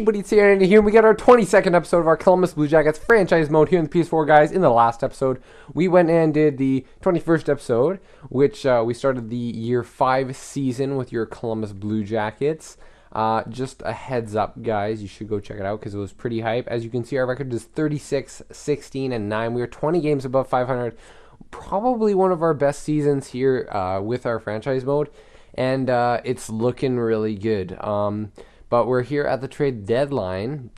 everybody, it's Aaronator here, and we got our 22nd episode of our Columbus Blue Jackets franchise mode here in the PS4, guys. In the last episode, we went and did the 21st episode, which we started the Year 5 season with your Columbus Blue Jackets. Just a heads up, guys, you should go check it out because it was pretty hype. As you can see, our record is 36, 16, and 9. We are 20 games above 500. Probably one of our best seasons here with our franchise mode, and it's looking really good. But we're here at the trade deadline,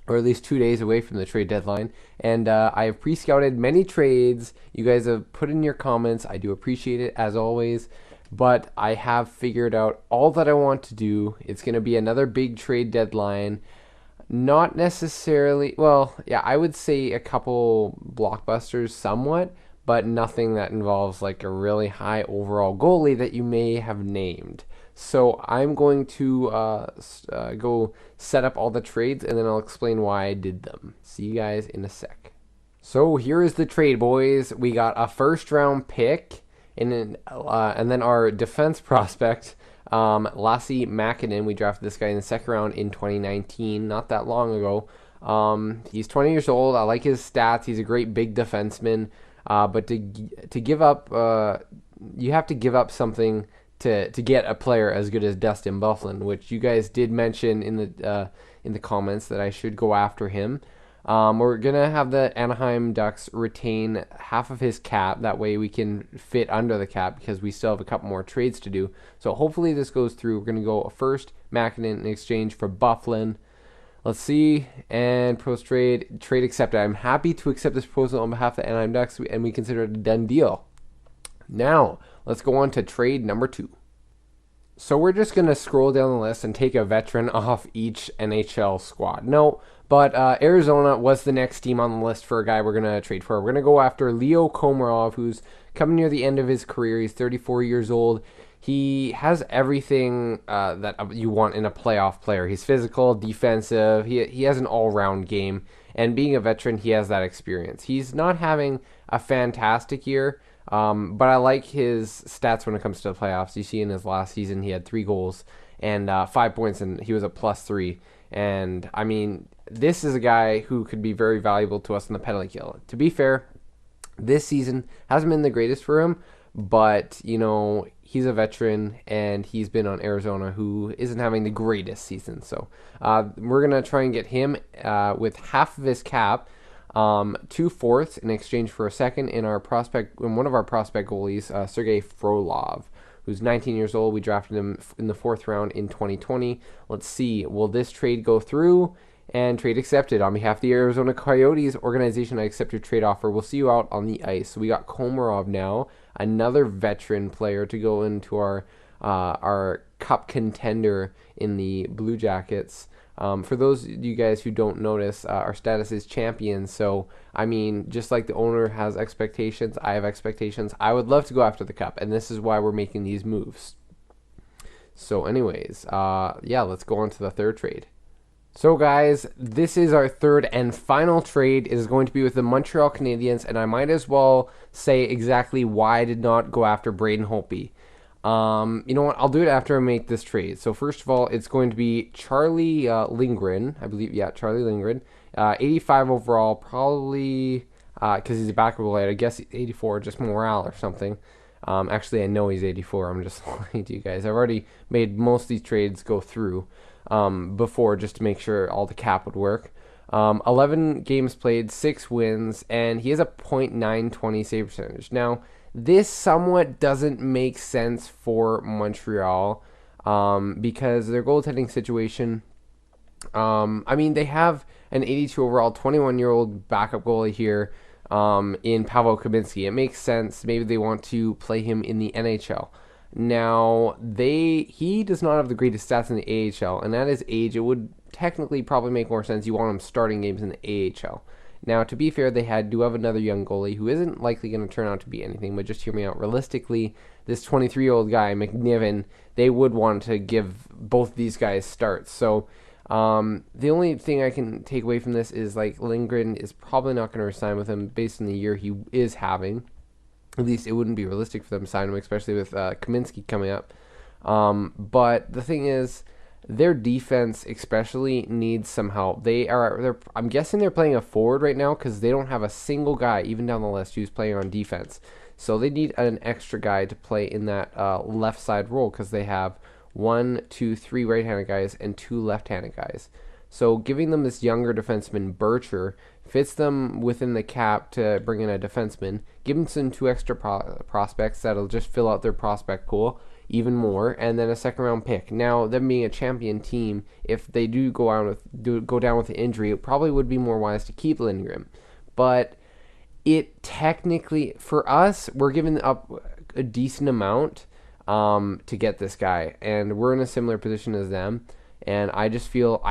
or at least 2 days away from the trade deadline. And I have pre-scouted many trades. You guys have put in your comments. I do appreciate it, as always. But I have figured out all that I want to do. It's going to be another big trade deadline. Not necessarily, well, yeah, I would say a couple blockbusters somewhat, but nothing that involves like a really high overall goalie that you may have named. So I'm going to go set up all the trades, and then I'll explain why I did them. See you guys in a sec. So here is the trade, boys. We got a first-round pick, and then our defense prospect, Lassi Mäkinen. We drafted this guy in the second round in 2019, not that long ago. He's 20 years old. I like his stats. He's a great big defenseman. But to give up, you have to give up something to get a player as good as Dustin Byfuglien, which you guys did mention in the comments that I should go after him. We're gonna have the Anaheim Ducks retain half of his cap. That way we can fit under the cap because we still have a couple more trades to do. So hopefully this goes through. We're gonna go first Mäkinen in exchange for Byfuglien. Let's see, and post trade accepted. I'm happy to accept this proposal on behalf of the Anaheim Ducks, and we consider it a done deal. Now, let's go on to trade number 2. So we're just going to scroll down the list and take a veteran off each NHL squad. No, but Arizona was the next team on the list for a guy we're going to trade for. We're going to go after Leo Komarov, who's coming near the end of his career. He's 34 years old. He has everything that you want in a playoff player. He's physical, defensive. He has an all-round game. And being a veteran, he has that experience. He's not having a fantastic year, but I like his stats when it comes to the playoffs. You see in his last season, he had 3 goals and 5 points, and he was a +3. And, I mean, this is a guy who could be very valuable to us in the penalty kill. To be fair, this season hasn't been the greatest for him, but, you know, he's a veteran, and he's been on Arizona, who isn't having the greatest season. So we're going to try and get him with half of his cap, 2 fourths in exchange for a second in one of our prospect goalies, Sergei Frolov, who's 19 years old. We drafted him in the 4th round in 2020. Let's see, will this trade go through? And trade accepted. On behalf of the Arizona Coyotes organization, I accept your trade offer. We'll see you out on the ice. So we got Komarov now, another veteran player to go into our cup contender in the Blue Jackets. For those of you guys who don't notice, our status is champions. So, I mean, just like the owner has expectations, I have expectations. I would love to go after the cup, and this is why we're making these moves. So anyways, yeah, let's go on to the third trade. So guys, this is our third and final trade. It is going to be with the Montreal Canadiens, and I might as well say exactly why I did not go after Braden Holtby. You know what? I'll do it after I make this trade. So first of all, it's going to be Charlie Lindgren. I believe, yeah, Charlie Lindgren. 85 overall, probably because he's a backup goalie. I guess he's 84, just morale or something. Actually, I know he's 84. I'm just lying to you guys. I've already made most of these trades go through before just to make sure all the cap would work. 11 games played, 6 wins, and he has a .920 save percentage. Now, this somewhat doesn't make sense for Montreal because their goaltending situation, I mean, they have an 82 overall, 21-year-old backup goalie here in Pavel Kaminsky. It makes sense. Maybe they want to play him in the NHL. Now, he does not have the greatest stats in the AHL, and at his age, it would technically probably make more sense. You want him starting games in the AHL. Now, to be fair, they do have another young goalie who isn't likely going to turn out to be anything, but just hear me out. Realistically, this 23-year-old guy, McNiven, they would want to give both these guys starts. So the only thing I can take away from this is, like, Lindgren is probably not going to resign with him based on the year he is having. At least it wouldn't be realistic for them to sign him, especially with Kaminsky coming up. But the thing is, their defense especially needs some help. I'm guessing they're playing a forward right now because they don't have a single guy, even down the list, who's playing on defense. So they need an extra guy to play in that left side role because they have one, two, three right-handed guys and two left-handed guys. So giving them this younger defenseman, Bircher, fits them within the cap to bring in a defenseman. Give them some two extra prospects that'll just fill out their prospect pool even more, and then a second-round pick. Now, them being a champion team, if they do go down with the injury, it probably would be more wise to keep Lindgren. But it technically, for us, we're giving up a decent amount to get this guy, and we're in a similar position as them. And I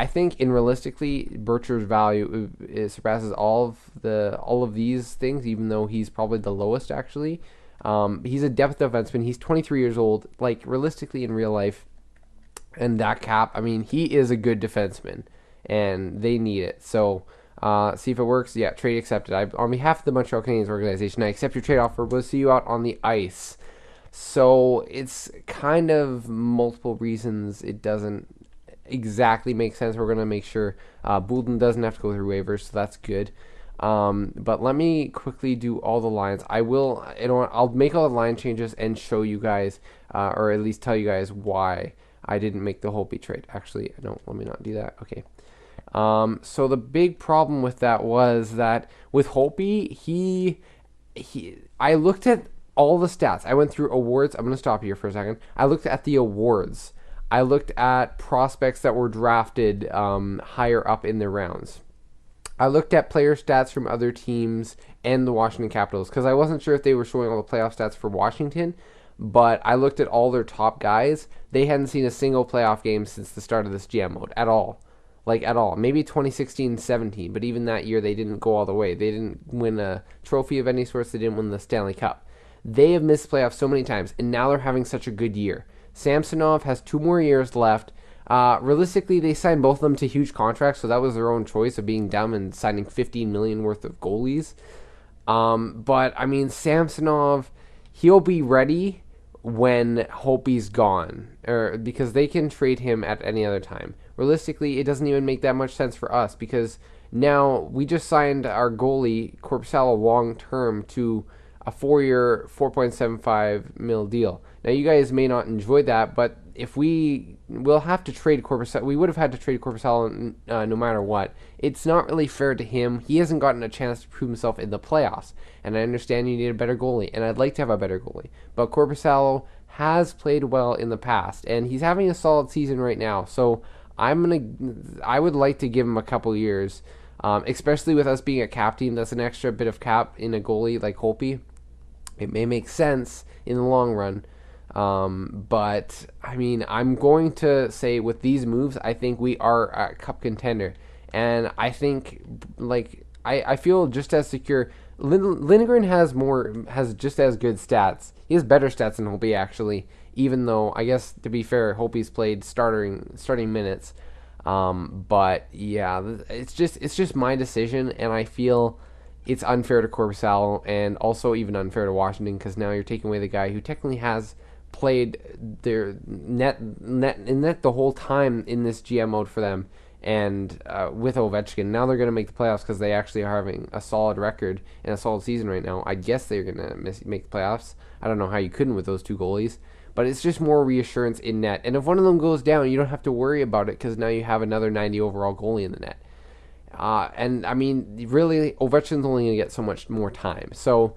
think realistically, Bircher's value surpasses all of these things, even though he's probably the lowest actually. He's a depth defenseman. He's 23 years old. Like realistically in real life, and that cap, I mean, he is a good defenseman, and they need it. So see if it works. Yeah, trade accepted. On behalf of the Montreal Canadiens organization, I accept your trade offer. We'll see you out on the ice. So it's kind of multiple reasons it doesn't exactly make sense. We're going to make sure Boulden doesn't have to go through waivers, so that's good. But let me quickly do all the lines. I'll make all the line changes and show you guys, or at least tell you guys why I didn't make the Holtby trade. Actually, no, let me not do that. Okay. So the big problem with that was that with Holtby, I looked at all the stats. I went through awards. I'm going to stop here for a second. I looked at the awards. I looked at prospects that were drafted higher up in their rounds. I looked at player stats from other teams and the Washington Capitals because I wasn't sure if they were showing all the playoff stats for Washington, but I looked at all their top guys. They hadn't seen a single playoff game since the start of this GM mode at all. Like at all. Maybe 2016-17, but even that year they didn't go all the way. They didn't win a trophy of any sort. They didn't win the Stanley Cup. They have missed playoffs so many times, and now they're having such a good year. Samsonov has 2 more years left. Realistically, they signed both of them to huge contracts, so that was their own choice of being dumb and signing $15 million worth of goalies. But I mean, Samsonov, he'll be ready when Holtby's gone, because they can trade him at any other time. Realistically, it doesn't even make that much sense for us because now we just signed our goalie Korpisalo long term to a 4-year, $4.75 million deal. Now, you guys may not enjoy that, but if we'll have to trade Korpisalo, we would have had to trade Korpisalo no matter what. It's not really fair to him. He hasn't gotten a chance to prove himself in the playoffs, and I understand you need a better goalie, and I'd like to have a better goalie. But Korpisalo has played well in the past, and he's having a solid season right now. So I would like to give him a couple years, especially with us being a cap team. That's an extra bit of cap in a goalie like Holtby. It may make sense in the long run. But I mean, I'm going to say with these moves, I think we are a cup contender, and I think I feel just as secure. Lindgren has just as good stats. He has better stats than Holtby actually. Even though I guess to be fair, Holtby's played starting minutes. But yeah, it's just my decision, and I feel it's unfair to Korpisalo and also even unfair to Washington because now you're taking away the guy who technically has played their net the whole time in this GM mode for them, and with Ovechkin. Now they're going to make the playoffs because they actually are having a solid record and a solid season right now. I guess they're going to make the playoffs. I don't know how you couldn't with those two goalies, but it's just more reassurance in net. And if one of them goes down, you don't have to worry about it because now you have another 90 overall goalie in the net. And I mean, really, Ovechkin's only going to get so much more time. So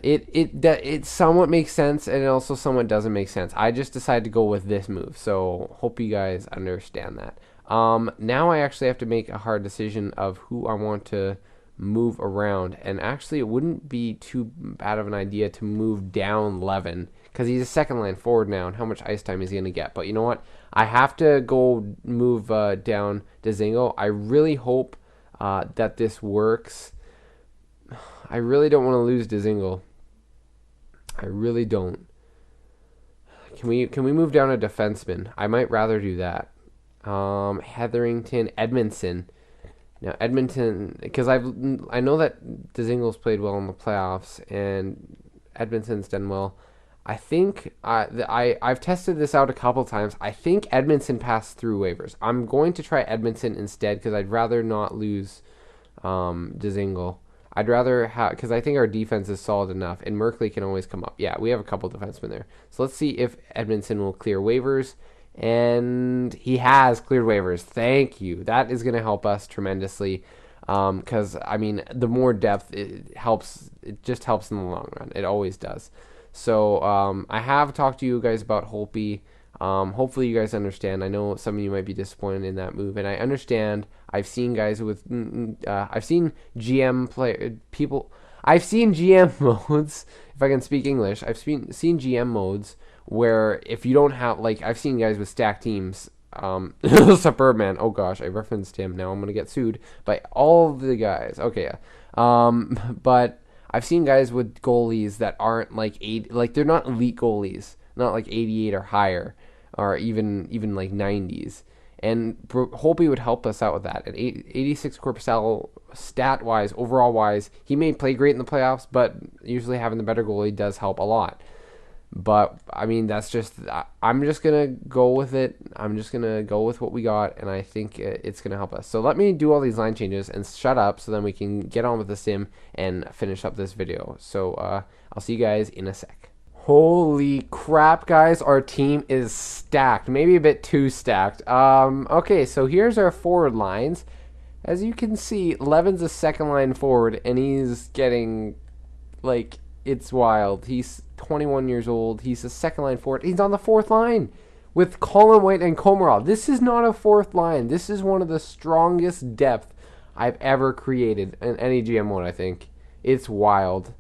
it somewhat makes sense, and it also somewhat doesn't make sense. I just decided to go with this move, so hope you guys understand that. Now I actually have to make a hard decision of who I want to move around, and actually it wouldn't be too bad of an idea to move down Levin, because he's a second line forward now, and how much ice time is he going to get? But you know what? I have to go move down Dzingel. I really hope that this works. I really don't want to lose Dzingel. I really don't. Can we move down a defenseman? I might rather do that. Hetherington, Edmondson. Now Edmonton, because I know that Dzingel's played well in the playoffs and Edmonton's done well. I think I've tested this out a couple times. I think Edmondson passed through waivers. I'm going to try Edmondson instead because I'd rather not lose Dzingel. I'd rather have, because I think our defense is solid enough, and Merkley can always come up. Yeah, we have a couple defensemen there. So let's see if Edmondson will clear waivers. And he has cleared waivers. Thank you. That is going to help us tremendously. Because, I mean, the more depth, it helps. It just helps in the long run. It always does. So I have talked to you guys about Holtby. Hopefully you guys understand. I know some of you might be disappointed in that move, and I understand. I've seen guys with, I've seen I've seen GM modes. If I can speak English, I've seen GM modes where if you don't have, like, I've seen guys with stacked teams. Suburban. Oh gosh, I referenced him. Now I'm gonna get sued by all of the guys. Okay, yeah. But I've seen guys with goalies that aren't like they're not elite goalies, not like 88 or higher, or even like 90s. And Holtby would help us out with that. At 86 Corpusal, stat wise, overall wise, he may play great in the playoffs, but usually having the better goalie does help a lot. But I mean, that's just, I'm just gonna go with it. I'm just gonna go with what we got, and I think it's gonna help us. So let me do all these line changes and shut up, so then we can get on with the sim and finish up this video. So I'll see you guys in a sec. Holy crap, guys, our team is stacked, maybe a bit too stacked. Okay, so here's our forward lines. As you can see, Levin's a second line forward, and he's getting, like, it's wild. He's 21 years old. He's a second line forward. He's on the fourth line with Colin White and Komarov. This is not a fourth line. This is one of the strongest depth I've ever created in any GM mode, I think. It's wild.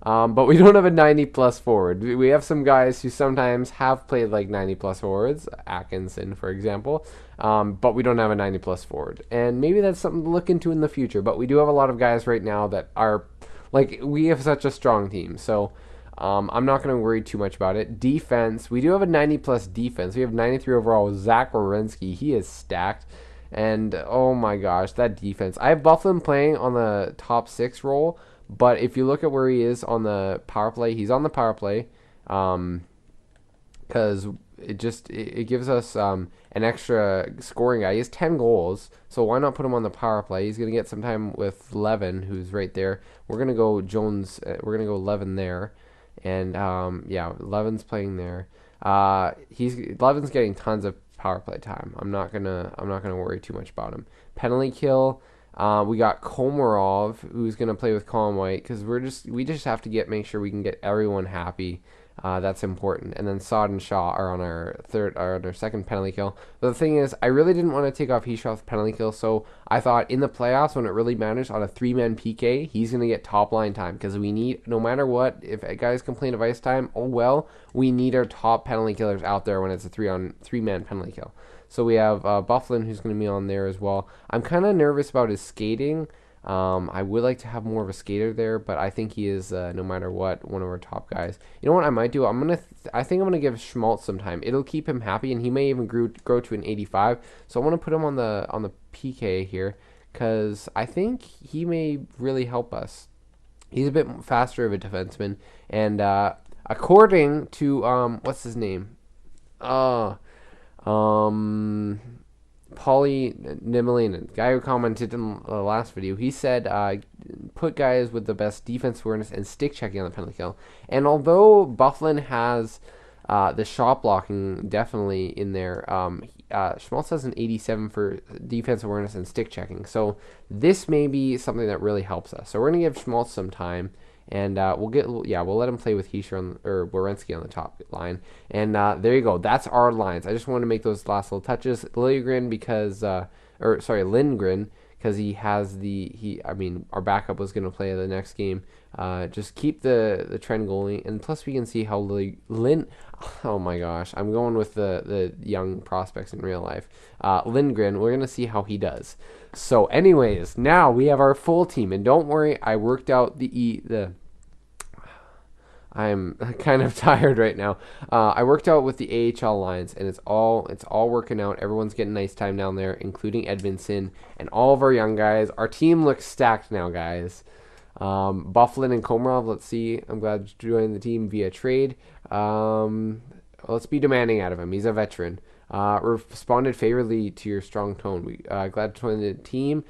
But we don't have a 90-plus forward. We have some guys who sometimes have played like 90-plus forwards, Atkinson, for example, but we don't have a 90-plus forward. And maybe that's something to look into in the future, but we do have a lot of guys right now that are, like, we have such a strong team, so I'm not going to worry too much about it. Defense, we do have a 90-plus defense. We have 93 overall with Zach Werenski. He is stacked. And, oh my gosh, that defense. I have Bufflin playing on the top 6 role, but if you look at where he is on the power play, he's on the power play because it gives us an extra scoring guy. He has 10 goals, so why not put him on the power play? He's going to get some time with Levin, who's right there. We're going to go Jones. We're going to go Levin there. And yeah, Levin's playing there. Levin's getting tons of power play time. I'm not gonna worry too much about him. Penalty kill. We got Komarov, who's gonna play with Colin White, because we just have to make sure we can get everyone happy. That's important. And then Sod and Shaw are on our second penalty kill. But the thing is, I really didn't want to take off Heshaw's penalty kill, so I thought in the playoffs, when it really matters, on a 3-man PK, he's going to get top line time, because we need, no matter what, if guys complain of ice time, oh well, we need our top penalty killers out there when it's a 3-man penalty kill. So we have Bufflin, who's going to be on there as well. I'm kind of nervous about his skating. I would like to have more of a skater there, but I think he is, no matter what, one of our top guys. You know what I might do? I think I'm gonna give Schmaltz some time. It'll keep him happy, and he may even grow to an 85. So I want to put him on the PK here, because I think he may really help us. He's a bit faster of a defenseman, and according to what's his name? Paulie Nimelinen, guy who commented in the last video, he said put guys with the best defense awareness and stick checking on the penalty kill. And although Bufflin has the shot blocking definitely in there, Schmaltz has an 87 for defense awareness and stick checking. So this may be something that really helps us. So we're gonna give Schmaltz some time. And we'll let him play with Hischer or Werenski on the top line. And there you go. That's our lines. I just wanted to make those last little touches. Lindgren because he has our backup was going to play the next game. Just keep the trend goalie, and plus we can see how oh my gosh, I'm going with the young prospects in real life. Lindgren, we're going to see how he does. So anyways, now we have our full team, and don't worry, I worked out I'm kind of tired right now. I worked out with the AHL lines, and it's all working out. Everyone's getting nice time down there, including Edmondson and all of our young guys. Our team looks stacked now, guys. Bufflin and Komarov, let's see. I'm glad you joined the team via trade. Let's be demanding out of him. He's a veteran. Responded favorably to your strong tone. We glad to join the team.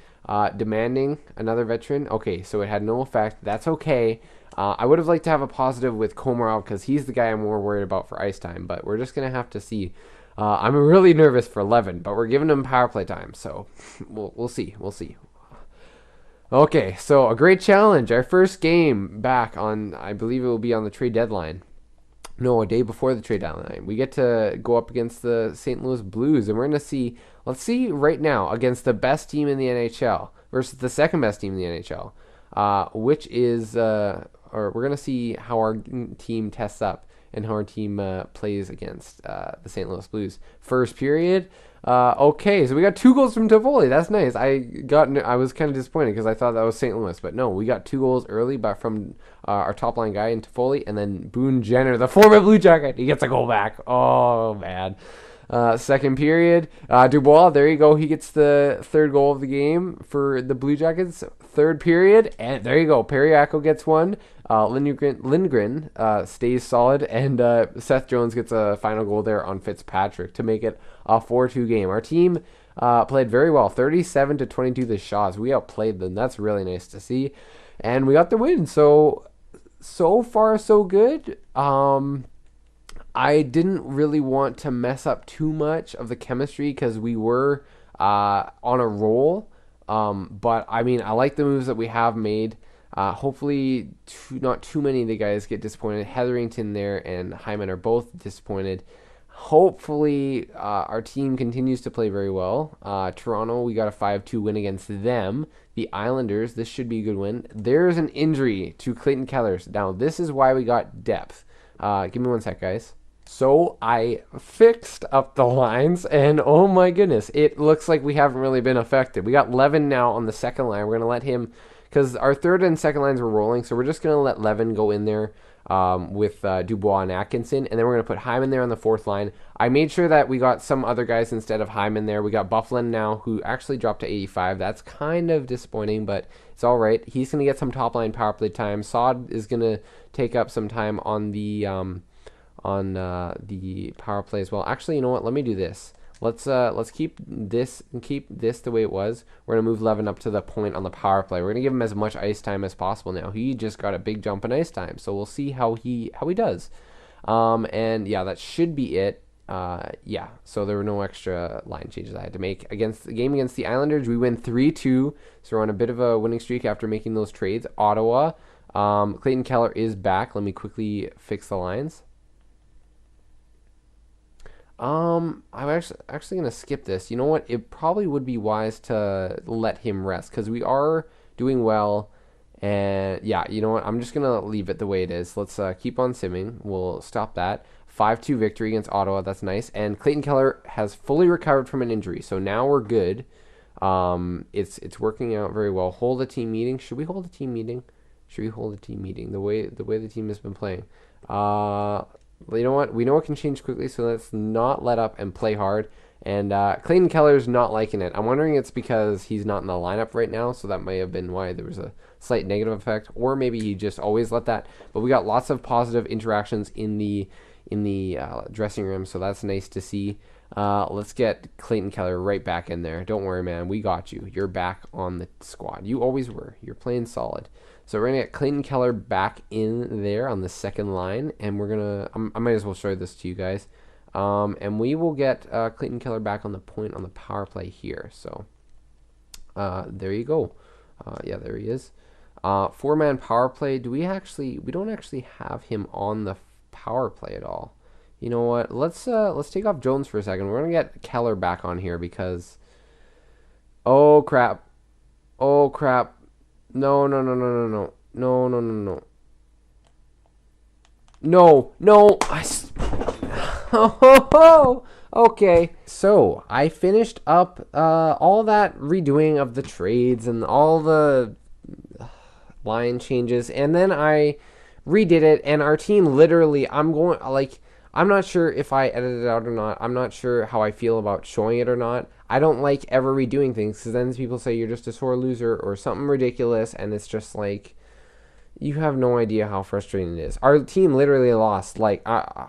Demanding another veteran. Okay, so it had no effect. That's okay. I would have liked to have a positive with Komarov because he's the guy I'm more worried about for ice time, but we're just going to have to see. I'm really nervous for Levin, but we're giving him power play time, so we'll see. We'll see. Okay, so a great challenge. Our first game back on, I believe it will be on the trade deadline. No, a day before the trade deadline. We get to go up against the St. Louis Blues, and we're going to see, let's see right now, against the best team in the NHL versus the second best team in the NHL, which is, or we're going to see how our team tests up and how our team plays against the St. Louis Blues. First period. Okay, so we got 2 goals from Toffoli. That's nice. I was kind of disappointed because I thought that was St. Louis, but no, we got 2 goals early, but from our top line guy in Toffoli, and then Boone Jenner, the former Blue Jacket, he gets a goal back. Oh man. Second period, Dubois, there you go. He gets the 3rd goal of the game for the Blue Jackets. 3rd period, and there you go. Periaco gets one. Lindgren stays solid, and Seth Jones gets a final goal there on Fitzpatrick to make it a 4-2 game. Our team played very well, 37-22 the shots. We outplayed them. That's really nice to see, and we got the win. So far so good. I didn't really want to mess up too much of the chemistry because we were on a roll. But I mean, I like the moves that we have made. Hopefully, not too many of the guys get disappointed. Hetherington there and Hyman are both disappointed. Hopefully, our team continues to play very well. Toronto, we got a 5-2 win against them. The Islanders, this should be a good win. There's an injury to Clayton Keller. Now, this is why we got depth. Give me one sec, guys. So I fixed up the lines, and oh my goodness, it looks like we haven't really been affected. We got Levin now on the second line. We're going to let him, because our third and second lines were rolling, so we're just going to let Levin go in there with Dubois and Atkinson, and then we're going to put Hyman there on the fourth line. I made sure that we got some other guys instead of Hyman there. We got Bufflin now, who actually dropped to 85. That's kind of disappointing, but it's all right. He's going to get some top-line power play time. Saad is going to take up some time on the power play as well. Actually, you know what? Let me do this. Let's keep this the way it was. We're gonna move Levin up to the point on the power play. We're gonna give him as much ice time as possible now. He just got a big jump in ice time, so we'll see how he does. And yeah, that should be it. Yeah, so there were no extra line changes I had to make. Against the game against the Islanders, we win 3-2, so we're on a bit of a winning streak after making those trades. Ottawa, Clayton Keller is back. Let me quickly fix the lines. I'm actually gonna skip this. You know what? It probably would be wise to let him rest because we are doing well. And yeah, you know what? I'm just gonna leave it the way it is. Let's keep on simming. We'll stop that. 5-2 victory against Ottawa. That's nice. And Clayton Keller has fully recovered from an injury, so now we're good. It's working out very well. Hold a team meeting. Should we hold a team meeting? Should we hold a team meeting? The way the team has been playing. You know what? We know it can change quickly, so let's not let up and play hard. And Clayton Keller's not liking it. I'm wondering it's because he's not in the lineup right now, so that may have been why there was a slight negative effect, or maybe he just always let that. But we got lots of positive interactions in the dressing room, so that's nice to see. Let's get Clayton Keller right back in there. Don't worry, man. We got you. You're back on the squad. You always were. You're playing solid. So we're going to get Clayton Keller back in there on the second line, and we're going to, I might as well show this to you guys, and we will get Clayton Keller back on the point on the power play here. So there you go. Yeah, there he is. 4-man power play. We don't actually have him on the power play at all. You know what? Let's take off Jones for a second. We're going to get Keller back on here because, oh crap. No. Okay. So I finished up all that redoing of the trades and all the line changes, and then I redid it, and our team literally, I'm not sure if I edited it out or not. I'm not sure how I feel about showing it or not. I don't like ever redoing things because then people say you're just a sore loser or something ridiculous, and it's just like, You have no idea how frustrating it is. Our team literally lost. Like,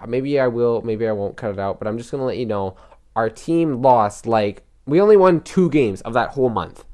maybe I will, maybe I won't cut it out, but I'm just going to let you know. Our team lost, like, we only won 2 games of that whole month.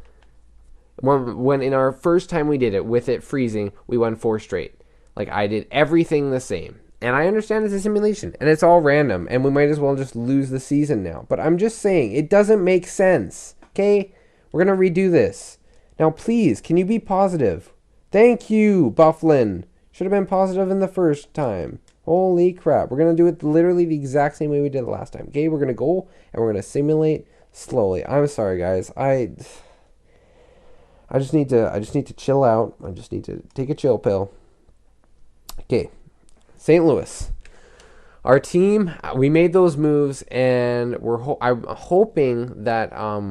When in our first time we did it, with it freezing, we won 4 straight. Like, I did everything the same. And I understand it's a simulation, and it's all random, and we might as well just lose the season now. But I'm just saying, it doesn't make sense, okay? We're going to redo this. Now, please, can you be positive? Thank you, Bufflin. Should have been positive in the first time. Holy crap. We're going to do it literally the exact same way we did it last time. Okay, we're going to go, and we're going to simulate slowly. I'm sorry, guys. I just need to chill out. I just need to take a chill pill. Okay. St. Louis. Our team, we made those moves, and I'm hoping that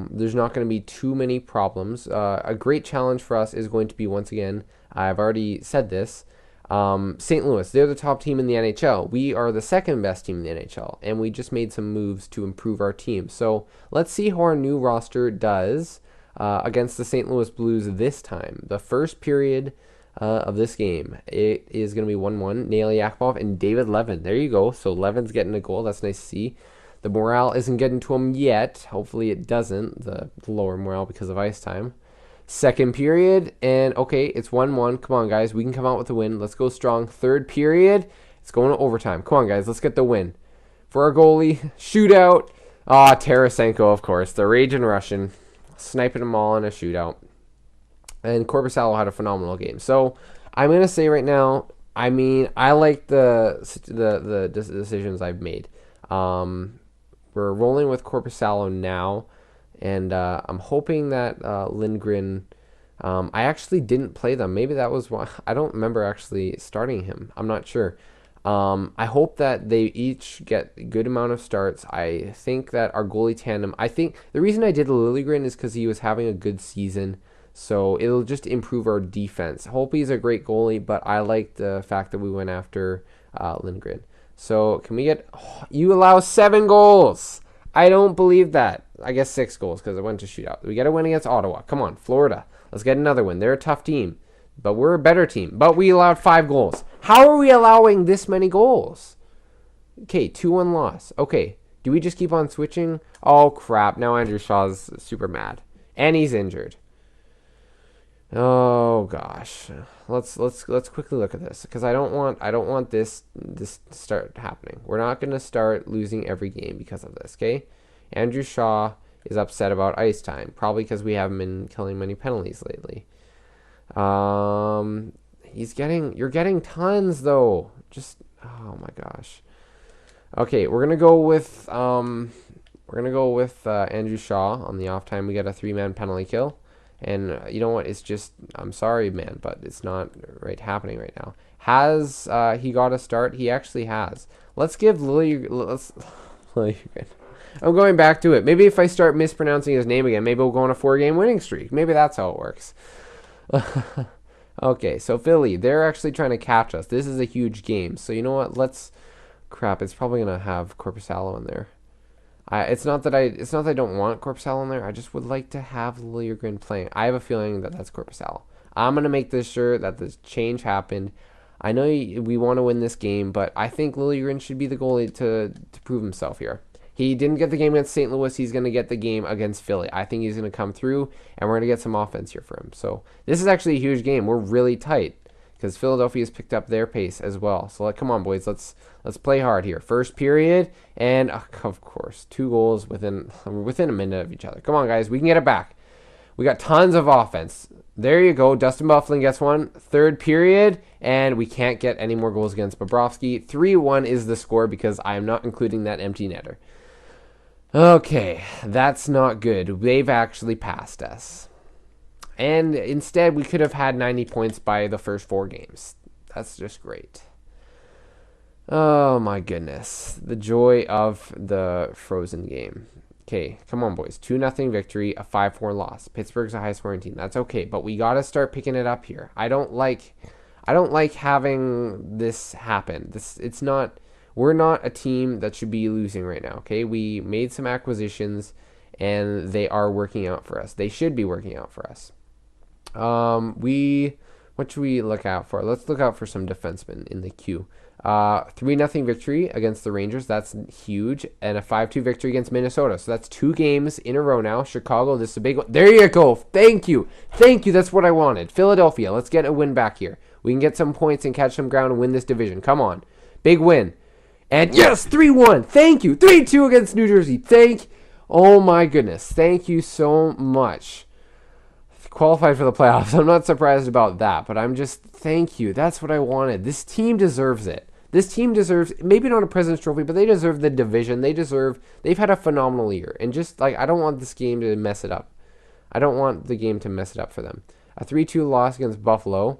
there's not going to be too many problems. A great challenge for us is going to be, once again, I've already said this, St. Louis. They're the top team in the NHL. We are the second best team in the NHL, and we just made some moves to improve our team. So let's see how our new roster does against the St. Louis Blues this time. The first period of this game, it is going to be 1-1. Nail Yakupov and David Levin. There you go. So Levin's getting a goal. That's nice to see. The morale isn't getting to him yet. Hopefully it doesn't. The lower morale because of ice time. Second period, and okay, it's 1-1. Come on, guys. We can come out with a win. Let's go strong. Third period, it's going to overtime. Come on, guys. Let's get the win. For our goalie, shootout. Tarasenko, of course. The raging Russian. Sniping them all in a shootout. And Korpisalo had a phenomenal game. So I'm going to say right now, I mean, I like the decisions I've made. We're rolling with Korpisalo now. And I'm hoping that Lindgren, I actually didn't play them. Maybe that was why. I don't remember actually starting him. I'm not sure. I hope that they each get a good amount of starts. I think that our goalie tandem, I think the reason I did Liljegren is because he was having a good season. So it'll just improve our defense. Holtby's a great goalie, but I like the fact that we went after Lindgren. So can we get... you allow 7 goals. I don't believe that. I guess 6 goals because it went to shootout. We got to win against Ottawa. Come on, Florida. Let's get another one. They're a tough team, but we're a better team. But we allowed 5 goals. How are we allowing this many goals? Okay, 2-1 loss. Okay, do we just keep on switching? Oh, crap. Now Andrew Shaw's super mad. And he's injured. Oh gosh, let's quickly look at this because I don't want this to start happening. We're not gonna start losing every game because of this. Okay, Andrew Shaw is upset about ice time, probably because we haven't been killing many penalties lately. You're getting tons though. Just oh my gosh. Okay, we're gonna go with Andrew Shaw on the off time. We get a 3-man penalty kill. And you know what? It's just, I'm sorry, man, but it's not happening right now. Has he got a start? He actually has. Let's give Liljegren. I'm going back to it. Maybe if I start mispronouncing his name again, maybe we'll go on a 4-game winning streak. Maybe that's how it works. Okay, so Philly, they're actually trying to catch us. This is a huge game. So you know what? Crap, it's probably going to have Korpisalo in there. It's not that I don't want Korpisalo in there. I just would like to have Liljegren playing. I have a feeling that that's Korpisalo. I'm going to make this sure that this change happened. I know we want to win this game, but I think Liljegren should be the goalie to prove himself here. He didn't get the game against St. Louis. He's going to get the game against Philly. I think he's going to come through, and we're going to get some offense here for him. So this is actually a huge game. We're really tight because Philadelphia's picked up their pace as well. So come on, boys. Let's play hard here. First period, and of course, 2 goals within a minute of each other. Come on, guys. We can get it back. We got tons of offense. There you go. Dustin Byfuglien gets one. Third period, and we can't get any more goals against Bobrovsky. 3-1 is the score because I am not including that empty netter. Okay, that's not good. They've actually passed us. And instead, we could have had 90 points by the first 4 games. That's just great. Oh, my goodness. The joy of the Frozen game. Okay, come on, boys. 2-0 victory, a 5-4 loss. Pittsburgh's a high-scoring team. That's okay, but we got to start picking it up here. I don't like having this happen. We're not a team that should be losing right now, okay? We made some acquisitions, and they are working out for us. They should be working out for us. We What should we look out for? Let's look out for some defensemen in the queue. 3-0 victory against the Rangers. That's huge. And a 5-2 victory against Minnesota. So that's 2 games in a row now. Chicago, this is a big one. There you go. Thank you. Thank you. That's what I wanted. Philadelphia, let's get a win back here. We can get some points and catch some ground and win this division. Come on. Big win. And yes, 3-1. Thank you. 3-2 against New Jersey. Oh my goodness. Thank you so much. Qualified for the playoffs. I'm not surprised about that, but I'm just, thank you. That's what I wanted. This team deserves it. This team deserves, maybe not a President's Trophy, but they deserve the division. They've had a phenomenal year. And just, like, I don't want this game to mess it up. I don't want the game to mess it up for them. A 3-2 loss against Buffalo.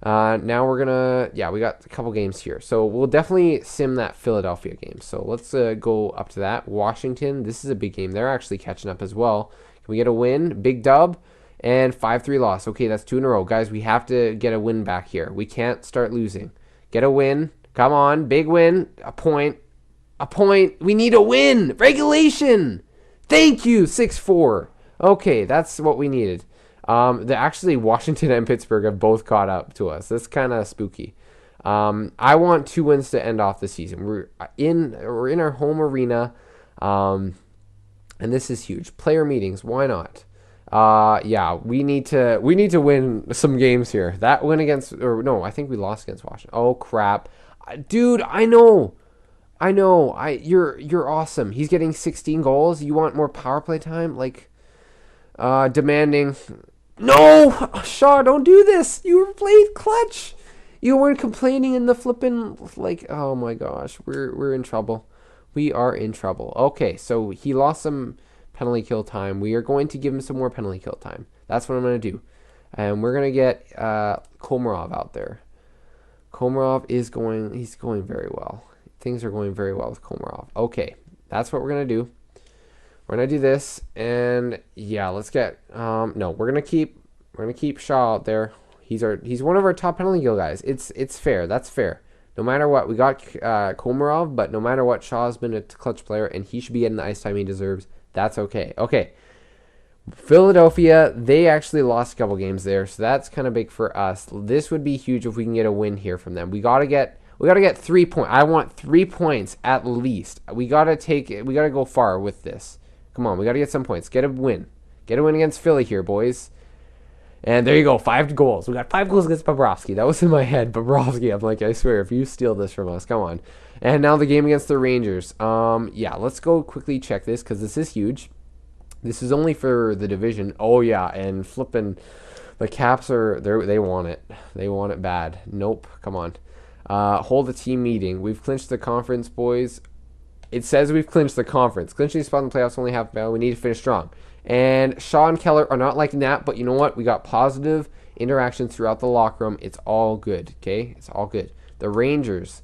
Now we're going to, we got a couple games here. So we'll definitely sim that Philadelphia game. So let's go up to that. Washington, this is a big game. They're actually catching up as well. Can we get a win? Big dub. And 5-3 loss. Okay, that's 2 in a row. Guys, we have to get a win back here. We can't start losing. Get a win. Come on, big win. A point. We need a win. Regulation. Thank you. 6-4. Okay, that's what we needed. Actually, Washington and Pittsburgh have both caught up to us. That's kind of spooky. I want 2 wins to end off the season. We're in our home arena, and this is huge. Player meetings. Why not? We need to win some games here. That win I think we lost against Washington. Oh crap. Dude, I know. You're awesome. He's getting 16 goals. You want more power play time? Like, demanding. No! Shaw, don't do this. You played clutch. You weren't complaining in the flipping, like, oh my gosh. We're in trouble. We are in trouble. Okay, so he lost some penalty kill time. We are going to give him some more penalty kill time. That's what I'm going to do. And we're going to get Komarov out there. Komarov he's going very well. Things are going very well with Komarov. Okay, that's what we're going to do. We're going to do this, and yeah, let's get, no, we're going to keep Shaw out there. He's one of our top penalty kill guys. It's fair. That's fair. No matter what, we got Komarov, but no matter what, Shaw's been a clutch player, and he should be getting the ice time he deserves. That's okay. Okay. Philadelphia, they actually lost a couple games there, so that's kind of big for us. This would be huge if we can get a win here from them. We gotta get 3 points. I want 3 points at least. We gotta go far with this. Come on, we gotta get some points. Get a win. Get a win against Philly here, boys. And there you go, 5 goals. We got 5 goals against Bobrovsky. That was in my head, Bobrovsky. I'm like, I swear, if you steal this from us, come on. And now the game against the Rangers. Let's go quickly check this because this is huge. This is only for the division. Oh yeah, and flipping, the Caps they want it. They want it bad. Nope. Come on. Hold a team meeting. We've clinched the conference, boys. It says we've clinched the conference. Clinching the spot in the playoffs only half battle. We need to finish strong. And Shaw and Keller are not liking that, but you know what? We got positive interactions throughout the locker room. It's all good. Okay, it's all good. The Rangers.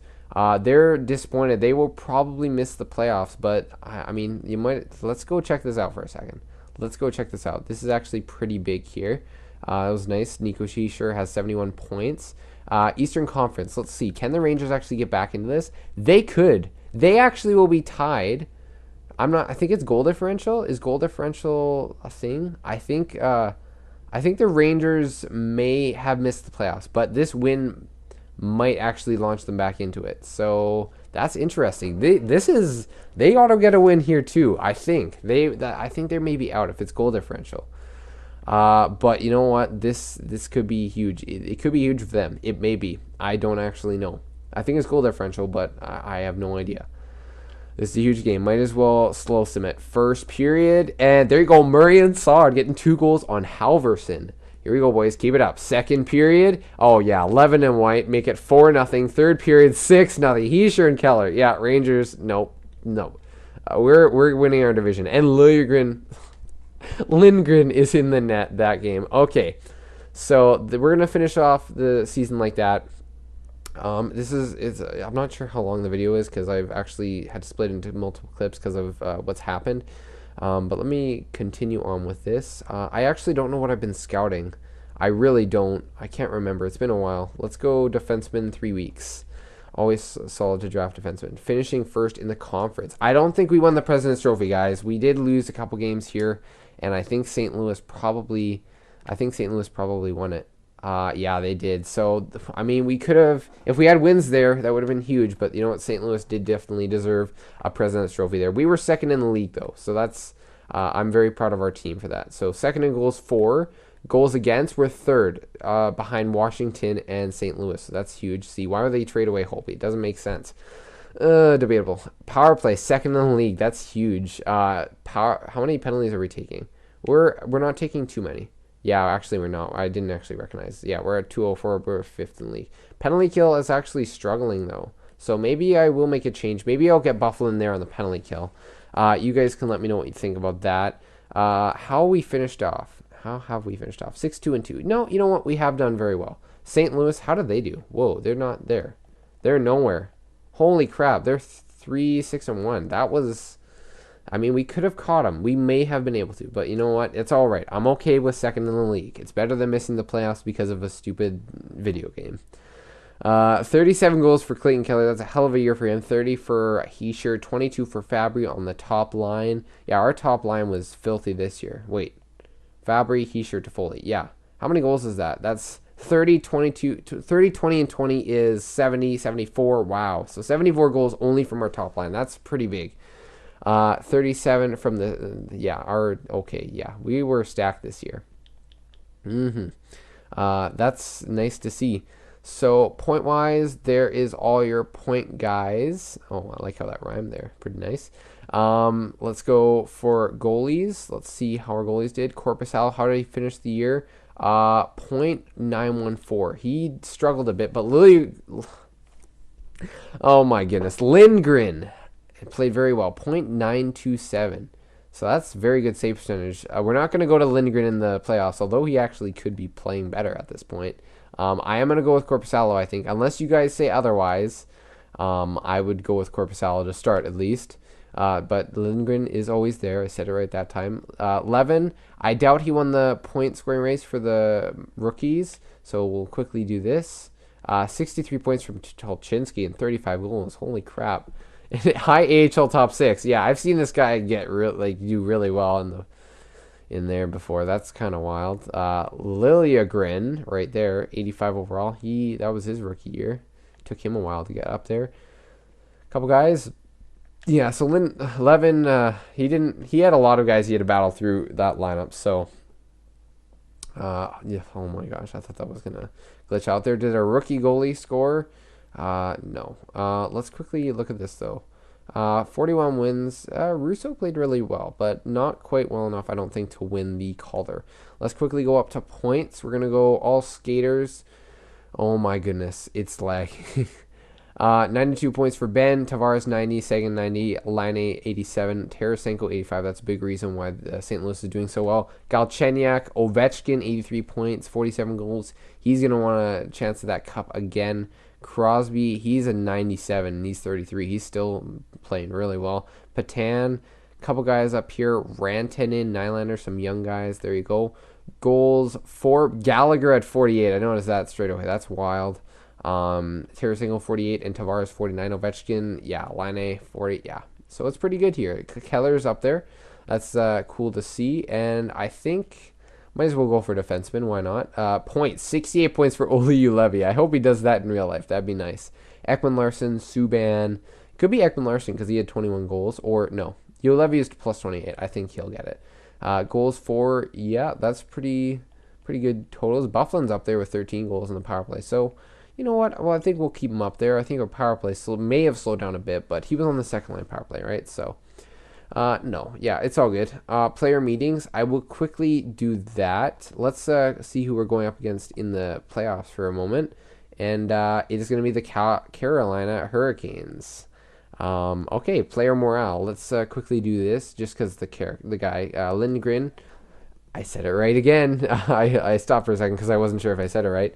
They're disappointed. They will probably miss the playoffs, but I mean, you might. Let's go check this out for a second. Let's go check this out. This is actually pretty big here. It was nice. Nico Hischier has 71 points. Eastern Conference. Let's see. Can the Rangers actually get back into this? They could. They actually will be tied. I think it's goal differential. Is goal differential a thing? I think the Rangers may have missed the playoffs, but this win might actually launch them back into it. So that's interesting. They ought to get a win here too. I think they may be out if it's goal differential. But you know what? This could be huge. It could be huge for them. It may be. I don't actually know. I think it's goal differential, but I have no idea. This is a huge game. Might as well slow sim it. First period, and there you go. Murray and Saad getting 2 goals on Halverson. Here we go, boys. Keep it up. Second period. Oh, yeah. 11 and White. Make it 4-0. Third period, 6-0. Hischier and Keller. Yeah, Rangers. Nope. We're winning our division. And Lindgren is in the net that game. Okay. So we're going to finish off the season like that. I'm not sure how long the video is because I've actually had to split into multiple clips because of what's happened. But let me continue on with this. I actually don't know what I've been scouting. I really don't. I can't remember. It's been a while. Let's go defenseman 3 weeks. Always solid to draft defenseman. Finishing first in the conference. I don't think we won the President's Trophy, guys. We did lose a couple games here, and I think St. Louis probably won it. Yeah, they did. So, I mean, we could have, if we had wins there, that would have been huge. But you know what? St. Louis did definitely deserve a President's Trophy there. We were second in the league, though. So that's, I'm very proud of our team for that. So, second in goals, 4. Goals against, we're third behind Washington and St. Louis. So that's huge. See, why would they trade away Holtby? It doesn't make sense. Debatable. Power play, second in the league. That's huge. How many penalties are we taking? We're not taking too many. Yeah, actually we're not. I didn't actually recognize. Yeah, we're at 204. We're fifth in the league. Penalty kill is actually struggling though. So maybe I will make a change. Maybe I'll get Buffalo in there on the penalty kill. You guys can let me know what you think about that. How we finished off? How have we finished off? 6-2-2. No, you know what? We have done very well. St. Louis, how did they do? Whoa, they're not there. They're nowhere. Holy crap, they're 3-6-1. That was, I mean, we could have caught them. We may have been able to, but you know what? It's all right. I'm okay with second in the league. It's better than missing the playoffs because of a stupid video game. 37 goals for Clayton Keller. That's a hell of a year for him. 30 for Heischer, 22 for Fabry on the top line. Yeah, our top line was filthy this year. Wait. Fabry, Heischer, Toffoli. Yeah. How many goals is that? That's 30, 22, 30, 20, and 20 is 70, 74. Wow. So 74 goals only from our top line. That's pretty big. 37 from we were stacked this year. That's nice to see. So point wise, there is all your point guys. Oh, I like how that rhymed there. Pretty nice. Let's go for goalies. Let's see how our goalies did. Korpisalo, how did he finish the year? .914. He struggled a bit, but oh my goodness, Lindgren played very well. .927. So that's very good save percentage. We're not going to go to Lindgren in the playoffs, although he actually could be playing better at this point. I am going to go with Korpisalo, I think. Unless you guys say otherwise, I would go with Korpisalo to start at least. But Lindgren is always there. I said it right that time. Levin, I doubt he won the point scoring race for the rookies. So we'll quickly do this. 63 points from Tolchinsky and 35 goals. Holy crap. High AHL top 6. Yeah, I've seen this guy do really well in there before. That's kind of wild. Liljegren right there, 85 overall. That was his rookie year. Took him a while to get up there. Couple guys. Yeah, so Levin, he had a lot of guys he had to battle through that lineup. So, yeah, oh my gosh, I thought that was gonna glitch out there. Did a rookie goalie score? No. Let's quickly look at this though. 41 wins. Russo played really well, but not quite well enough, I don't think, to win the Calder. Let's quickly go up to points. We're going to go all skaters. Oh my goodness, it's like 92 points for Ben, Tavares 90, Sagan 90, Line 87, Tarasenko 85. That's a big reason why St. Louis is doing so well. Galchenyuk, Ovechkin 83 points, 47 goals. He's going to want a chance at that cup again. Crosby, he's a 97 and he's 33. He's still playing really well. Patan, couple guys up here. Rantanen, Nylander, some young guys. There you go. Goals for Gallagher at 48. I noticed that straight away. That's wild. Tarasenko 48 and Tavares 49. Ovechkin, yeah. Line 40, yeah. So it's pretty good here. Keller's up there. That's cool to see. And I think might as well go for defenseman. Why not? 68 points for Ole Ulevy. I hope he does that in real life. That'd be nice. Ekman Larson, Subban. Could be Ekman Larson because he had 21 goals. Or no, Ulevy is plus 28. I think he'll get it. Goals for, yeah, that's pretty good totals. Bufflin's up there with 13 goals in the power play. So, you know what? Well, I think we'll keep him up there. I think our power play may have slowed down a bit, but he was on the second line power play, right? So, no, yeah, it's all good. Player meetings, I will quickly do that. Let's see who we're going up against in the playoffs for a moment. And it is going to be the Carolina Hurricanes. Okay, player morale. Let's quickly do this just because the guy, Lindgren, I said it right again. I stopped for a second because I wasn't sure if I said it right.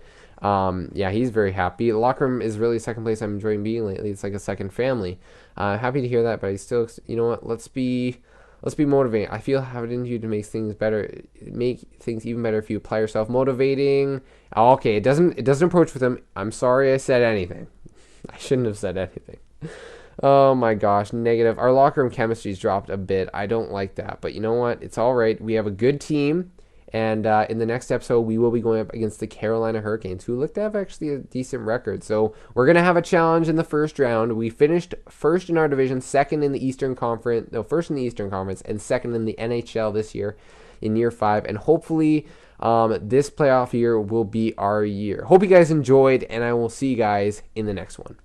Yeah, he's very happy. The locker room is really second place I'm enjoying being lately. It's like a second family. Happy to hear that, but I still, you know what? Let's be motivating. I feel having you to make things better, make things even better if you apply yourself. Motivating. Okay, it doesn't approach with him. I'm sorry I said anything. I shouldn't have said anything. Oh my gosh, negative. Our locker room chemistry's dropped a bit. I don't like that, but you know what? It's all right. We have a good team, And in the next episode, we will be going up against the Carolina Hurricanes, who look to have actually a decent record. So we're going to have a challenge in the first round. We finished first in our division, second in the Eastern Conference, first in the Eastern Conference, and second in the NHL this year in year 5. And hopefully this playoff year will be our year. Hope you guys enjoyed, and I will see you guys in the next one.